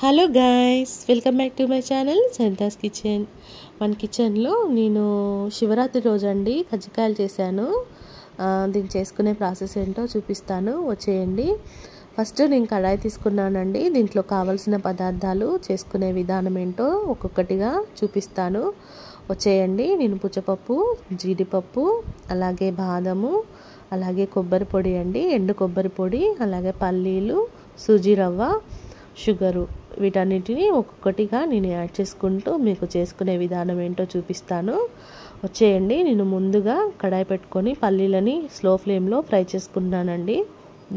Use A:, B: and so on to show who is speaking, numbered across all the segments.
A: Hello guys, welcome back to my channel Santha's kitchen. మన కిచెన్లో నేను శివరాత్రి రోజు అండి కజ్జికాయలు చేశాను. దీన్ని చేసుకునే ప్రాసెస్ ఏంటో చూపిస్తాను, వచ్చేయండి. ఫస్ట్ నేను కడాయి తీసుకున్నానండి. దీంట్లో కావాల్సిన పదార్థాలు, చేసుకునే విధానం ఏంటో ఒక్కొక్కటిగా చూపిస్తాను, వచ్చేయండి. నేను పుచ్చపప్పు, జీడిపప్పు, అలాగే బాదము, అలాగే కొబ్బరి పొడి అండి, ఎండు కొబ్బరి పొడి, అలాగే పల్లీలు, సూజీ రవ్వ, షుగరు, వీటన్నిటిని ఒక్కొక్కటిగా నేను యాడ్ చేసుకుంటూ మీకు చేసుకునే విధానం ఏంటో చూపిస్తాను, వచ్చేయండి. నేను ముందుగా కడాయి పెట్టుకొని పల్లీలని స్లో ఫ్లేమ్లో ఫ్రై చేసుకున్నానండి.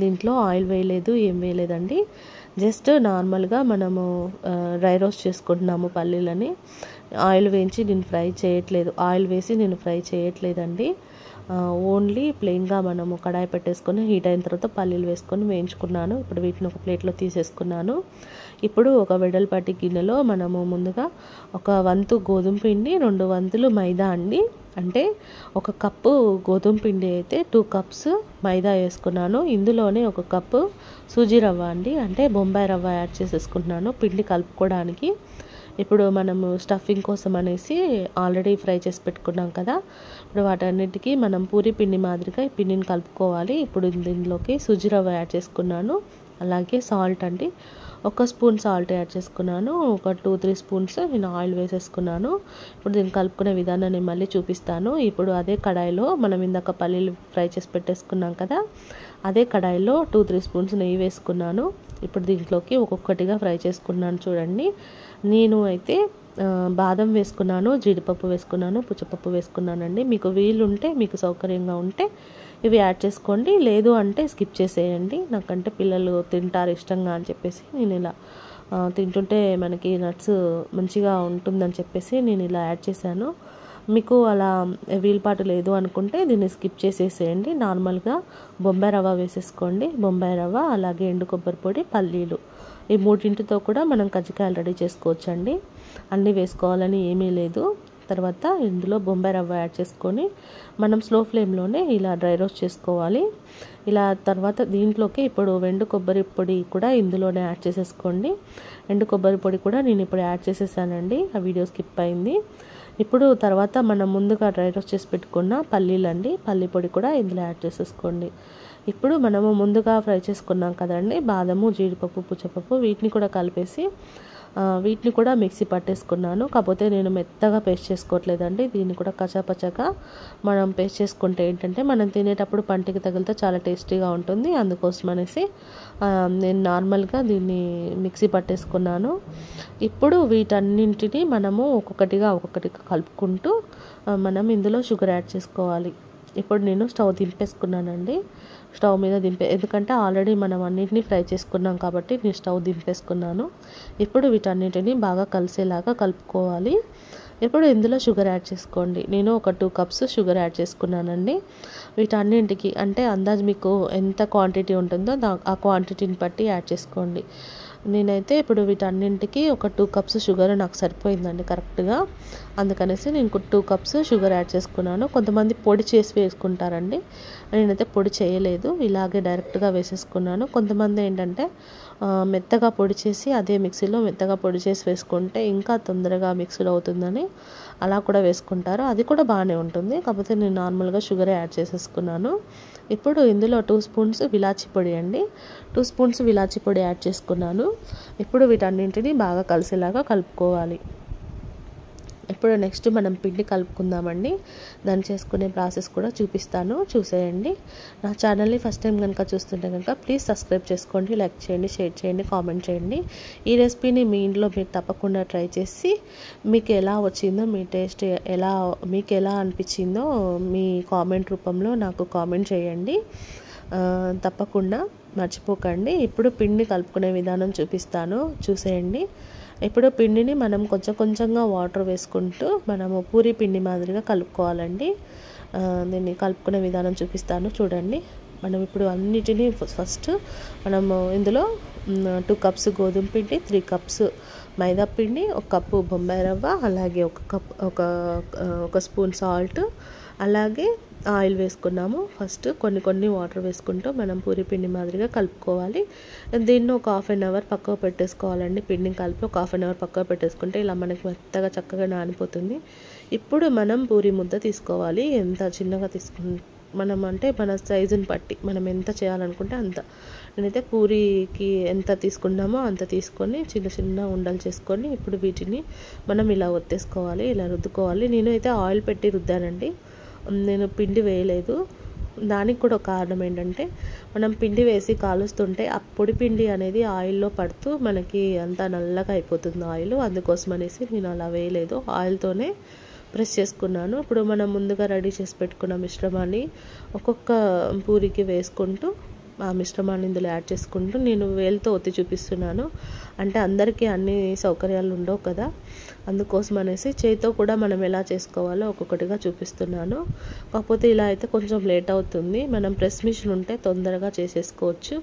A: దీంట్లో ఆయిల్ వేయలేదు, ఏం వేయలేదండి. జస్ట్ నార్మల్గా మనము డ్రై రోస్ట్ చేసుకుంటున్నాము పల్లీలని. ఆయిల్ వేయించి నేను ఫ్రై చేయట్లేదు, ఆయిల్ వేసి నేను ఫ్రై చేయట్లేదండి. ఓన్లీ ప్లెయిన్గా మనము కడాయి పెట్టేసుకొని హీట్ అయిన తర్వాత పల్లీలు వేసుకొని వేయించుకున్నాను. ఇప్పుడు వీటిని ఒక ప్లేట్లో తీసేసుకున్నాను. ఇప్పుడు ఒక వెడల్పాటి గిన్నెలో మనము ముందుగా ఒక వంతు గోధుమ పిండి, 2 వంతులు మైదా అండి. అంటే ఒక కప్పు గోధుమ పిండి అయితే 2 కప్స్ మైదా వేసుకున్నాను. ఇందులోనే 1 కప్పు సూజీ రవ్వ అండి, అంటే బొంబాయి రవ్వ యాడ్ చేసేసుకుంటున్నాను పిండి కలుపుకోవడానికి. ఇప్పుడు మనము స్టఫింగ్ కోసం అనేసి ఆల్రెడీ ఫ్రై చేసి పెట్టుకున్నాం కదా, ఇప్పుడు వాటన్నిటికీ మనం పూరి పిండి మాదిరిగా ఈ పిండిని కలుపుకోవాలి. ఇప్పుడు దీనిలోకి సూజీ రవ్వ యాడ్ చేసుకున్నాను, అలాగే సాల్ట్ అండి, 1 స్పూన్ సాల్ట్ యాడ్ చేసుకున్నాను. ఒక 2-3 స్పూన్స్ నేను ఆయిల్ వేసేసుకున్నాను. ఇప్పుడు దీన్ని కలుపుకునే విధానం నేను మళ్ళీ చూపిస్తాను. ఇప్పుడు అదే కడాయిలో మనం ఇందాక పల్లీలు ఫ్రై చేసి పెట్టేసుకున్నాం కదా, అదే కడాయిలో 2-3 స్పూన్స్ నెయ్యి వేసుకున్నాను. ఇప్పుడు దీంట్లోకి ఒక్కొక్కటిగా ఫ్రై చేసుకున్నాను, చూడండి. నేను అయితే బాదం వేసుకున్నాను, జీడిపప్పు వేసుకున్నాను, పుచ్చపప్పు వేసుకున్నానండి. మీకు వీలుంటే, మీకు సౌకర్యంగా ఉంటే ఇవి యాడ్ చేసుకోండి, లేదు అంటే స్కిప్ చేసేయండి. నాకంటే పిల్లలు తింటారు ఇష్టంగా అని చెప్పేసి నేను ఇలా తింటుంటే మనకి నట్స్ మంచిగా ఉంటుందని చెప్పేసి నేను ఇలా యాడ్ చేశాను. మీకు అలా వీలుపాటు లేదు అనుకుంటే దీన్ని స్కిప్ చేసేసేయండి. నార్మల్గా బొంబాయి రవ్వ వేసేసుకోండి, బొంబాయి రవ్వ, అలాగే ఎండు కొబ్బరి పొడి, పల్లీలు, ఈ 3టితో కూడా మనం కజ్జికాయలు రెడీ చేసుకోవచ్చండి. అన్నీ వేసుకోవాలని ఏమీ లేదు. తర్వాత ఇందులో బొంబాయి రవ్వ యాడ్ చేసుకొని మనం స్లో ఫ్లేమ్లోనే ఇలా డ్రై రోస్ట్ చేసుకోవాలి. ఇలా తర్వాత దీంట్లోకి ఇప్పుడు ఎండు కొబ్బరి పొడి కూడా ఇందులోనే యాడ్ చేసేసుకోండి. ఎండు కొబ్బరి పొడి కూడా నేను ఇప్పుడు యాడ్ చేసేసానండి, ఆ వీడియో స్కిప్ అయింది. ఇప్పుడు తర్వాత మనం ముందుగా డ్రై రోస్ట్ చేసి పెట్టుకున్న పల్లీలు అండి, పల్లీ పొడి కూడా ఇందులో యాడ్ చేసేసుకోండి. ఇప్పుడు మనము ముందుగా ఫ్రై చేసుకున్నాం కదండి బాదము, జీడిపప్పు, పుచ్చపప్పు, వీటిని కూడా కలిపేసి వీటిని కూడా మిక్సీ పట్టేసుకున్నాను. కాకపోతే నేను మెత్తగా పేస్ట్ చేసుకోవట్లేదండి, దీన్ని కూడా కచాపచగా మనం పేస్ట్ చేసుకుంటే ఏంటంటే మనం తినేటప్పుడు పంటికి తగిలితే చాలా టేస్టీగా ఉంటుంది. అందుకోసం అనేసి నేను నార్మల్గా దీన్ని మిక్సీ పట్టేసుకున్నాను. ఇప్పుడు వీటన్నింటినీ మనము ఒక్కొక్కటిగా కలుపుకుంటూ మనం ఇందులో షుగర్ యాడ్ చేసుకోవాలి. ఇప్పుడు నేను స్టవ్ దింపేసుకున్నానండి, స్టవ్ మీద ఎందుకంటే ఆల్రెడీ మనం అన్నింటినీ ఫ్రై చేసుకున్నాం కాబట్టి నేను స్టవ్ దింపేసుకున్నాను. ఇప్పుడు వీటన్నిటిని బాగా కలిసేలాగా కలుపుకోవాలి. ఇప్పుడు ఇందులో షుగర్ యాడ్ చేసుకోండి. నేను ఒక 2 కప్స్ షుగర్ యాడ్ చేసుకున్నానండి. వీటన్నింటికి అంటే అందాజు మీకు ఎంత క్వాంటిటీ ఉంటుందో ఆ క్వాంటిటీని బట్టి యాడ్ చేసుకోండి. నేనైతే ఇప్పుడు వీటన్నింటికి ఒక 2 కప్స్ షుగర్ నాకు సరిపోయిందండి కరెక్ట్గా, అందుకనేసి నేను 2 కప్స్ షుగర్ యాడ్ చేసుకున్నాను. కొంతమంది పొడి చేసి వేసుకుంటారండి, నేనైతే పొడి చేయలేదు, ఇలాగే డైరెక్ట్గా వేసేసుకున్నాను. కొంతమంది ఏంటంటే మెత్తగా పొడి చేసి అదే మిక్సీలో మెత్తగా పొడి చేసి వేసుకుంటే ఇంకా తొందరగా మిక్స్డ్ అవుతుందని అలా కూడా వేసుకుంటారు, అది కూడా బాగానే ఉంటుంది. కాకపోతే నేను నార్మల్గా షుగర్ యాడ్ చేసేసుకున్నాను. ఇప్పుడు ఇందులో 2 స్పూన్స్ విలాచి పొడి అండి, 2 స్పూన్స్ విలాచి పొడి యాడ్ చేసుకున్నాను. ఇప్పుడు వీటన్నింటినీ బాగా కలిసేలాగా కలుపుకోవాలి. ఇప్పుడు నెక్స్ట్ మనం పిండి కలుపుకుందామండి. దాన్ని చేసుకునే ప్రాసెస్ కూడా చూపిస్తాను, చూసేయండి. నా ఛానల్ని ఫస్ట్ టైం కనుక చూస్తుంటే కనుక ప్లీజ్ సబ్స్క్రైబ్ చేసుకోండి, లైక్ చేయండి, షేర్ చేయండి, కామెంట్ చేయండి. ఈ రెసిపీని మీ ఇంట్లో మీరు తప్పకుండా ట్రై చేసి మీకు ఎలా వచ్చిందో, మీ టేస్ట్ మీకు ఎలా అనిపించిందో మీ కామెంట్ రూపంలో నాకు కామెంట్ చేయండి, తప్పకుండా మర్చిపోకండి. ఇప్పుడు పిండి కలుపుకునే విధానం చూపిస్తాను, చూసేయండి. ఇప్పుడు పిండిని మనం కొంచెంగా వాటర్ వేసుకుంటూ మనము పూరి పిండి మాదిరిగా కలుపుకోవాలండి. దీన్ని కలుపుకునే విధానం చూపిస్తాను, చూడండి. మనం ఇప్పుడు అన్నిటినీ ఫస్ట్ మనము ఇందులో 2 కప్స్ గోధుమ పిండి, 3 కప్స్ మైదా పిండి, 1 కప్పు బొంబాయి రవ్వ, అలాగే 1 స్పూన్ సాల్ట్, అలాగే ఆయిల్ వేసుకున్నాము. ఫస్ట్ కొన్ని వాటర్ వేసుకుంటూ మనం పూరి పిండి మాదిరిగా కలుపుకోవాలి. దీన్ని ఒక హాఫ్ అన్ అవర్ పక్కకు పెట్టేసుకోవాలండి. పిండిని కలిపి ఒక హాఫ్ అన్ అవర్ పక్కకు పెట్టేసుకుంటే ఇలా మనకి మెత్తగా చక్కగా నానిపోతుంది. ఇప్పుడు మనం పూరి ముద్ద తీసుకోవాలి. ఎంత చిన్నగా మనం అంటే మన సైజుని బట్టి మనం ఎంత చేయాలనుకుంటే అంత. నేనైతే పూరికి ఎంత తీసుకున్నామో అంత తీసుకొని చిన్న ఉండలు చేసుకొని ఇప్పుడు వీటిని మనం ఇలా ఒత్తేసుకోవాలి, ఇలా రుద్దుకోవాలి. నేనైతే ఆయిల్ పెట్టి రుద్దానండి, నేను పిండి వేయలేదు. దానికి కూడా ఒక కారణం ఏంటంటే మనం పిండి వేసి కాలుస్తుంటే ఆ పొడి పిండి అనేది ఆయిల్లో పడుతూ మనకి అంతా నల్లగా అయిపోతుంది ఆయిల్. అందుకోసం అనేసి నేను అలా వేయలేదు, ఆయిల్తోనే ప్రెస్ చేసుకున్నాను. ఇప్పుడు మనం ముందుగా రెడీ చేసి పెట్టుకున్న మిశ్రమాన్ని ఒక్కొక్క పూరికి వేసుకుంటూ ఆ మిశ్రమాన్ని ఇందులో యాడ్ చేసుకుంటూ నేను వేలుతో ఒత్తి చూపిస్తున్నాను. అంటే అందరికీ అన్ని సౌకర్యాలు ఉండవు కదా, అందుకోసం అనేసి చేతితో కూడా మనం ఎలా చేసుకోవాలో ఒక్కొక్కటిగా చూపిస్తున్నాను. కాకపోతే ఇలా అయితే కొంచెం లేట్ అవుతుంది. మనం ప్రెస్ మిషన్ ఉంటే తొందరగా చేసేసుకోవచ్చు.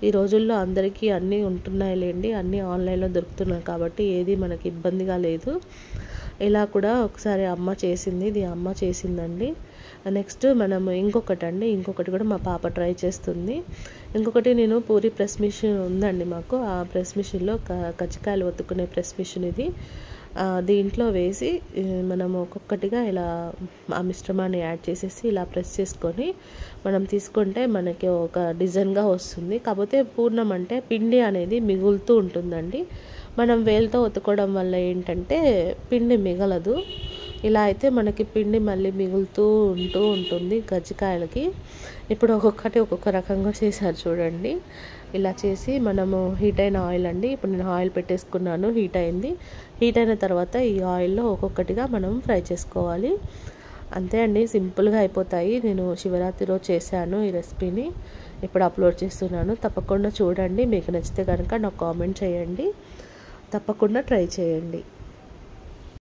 A: ఈ రోజుల్లో అందరికీ అన్నీ ఉంటున్నాయి లేండి, అన్నీ ఆన్లైన్లో దొరుకుతున్నాయి కాబట్టి ఏది మనకి ఇబ్బందిగా లేదు. ఇలా కూడా ఒకసారి అమ్మ చేసింది, ఇది అమ్మ చేసిందండి. నెక్స్ట్ మనం ఇంకొకటి కూడా మా పాప ట్రై చేస్తుంది. ఇంకొకటి నేను పూరి ప్రెస్ మిషన్ ఉందండి మాకు. ఆ ప్రెస్ మిషన్లో కజ్జికాయలు ఒత్తుకునే ప్రెస్ మిషన్ ఇది. దీంట్లో వేసి మనం ఒక్కొక్కటిగా ఇలా ఆ మిశ్రమాన్ని యాడ్ చేసేసి ఇలా ప్రెస్ చేసుకొని మనం తీసుకుంటే మనకి ఒక డిజైన్గా వస్తుంది. కాకపోతే పూర్ణం అంటే పిండి అనేది మిగులుతూ ఉంటుందండి. మనం వేలుతో ఒత్తుకోవడం వల్ల ఏంటంటే పిండి మిగలదు. ఇలా అయితే మనకి పిండి మళ్ళీ మిగులుతూ ఉంటుంది కజ్జికాయలకి. ఇప్పుడు ఒక్కొక్క రకంగా చేశారు చూడండి. ఇలా చేసి మనము హీట్ అయిన ఆయిల్ అండి, ఇప్పుడు నేను ఆయిల్ పెట్టేసుకున్నాను, హీట్ అయింది. హీట్ అయిన తర్వాత ఈ ఆయిల్లో ఒక్కొక్కటిగా మనం ఫ్రై చేసుకోవాలి. అంతే అండి, సింపుల్గా అయిపోతాయి. నేను శివరాత్రి రోజు చేశాను ఈ రెసిపీని, ఇప్పుడు అప్లోడ్ చేస్తున్నాను. తప్పకుండా చూడండి, మీకు నచ్చితే కనుక నాకు కామెంట్ చేయండి, తప్పకుండా ట్రై చేయండి.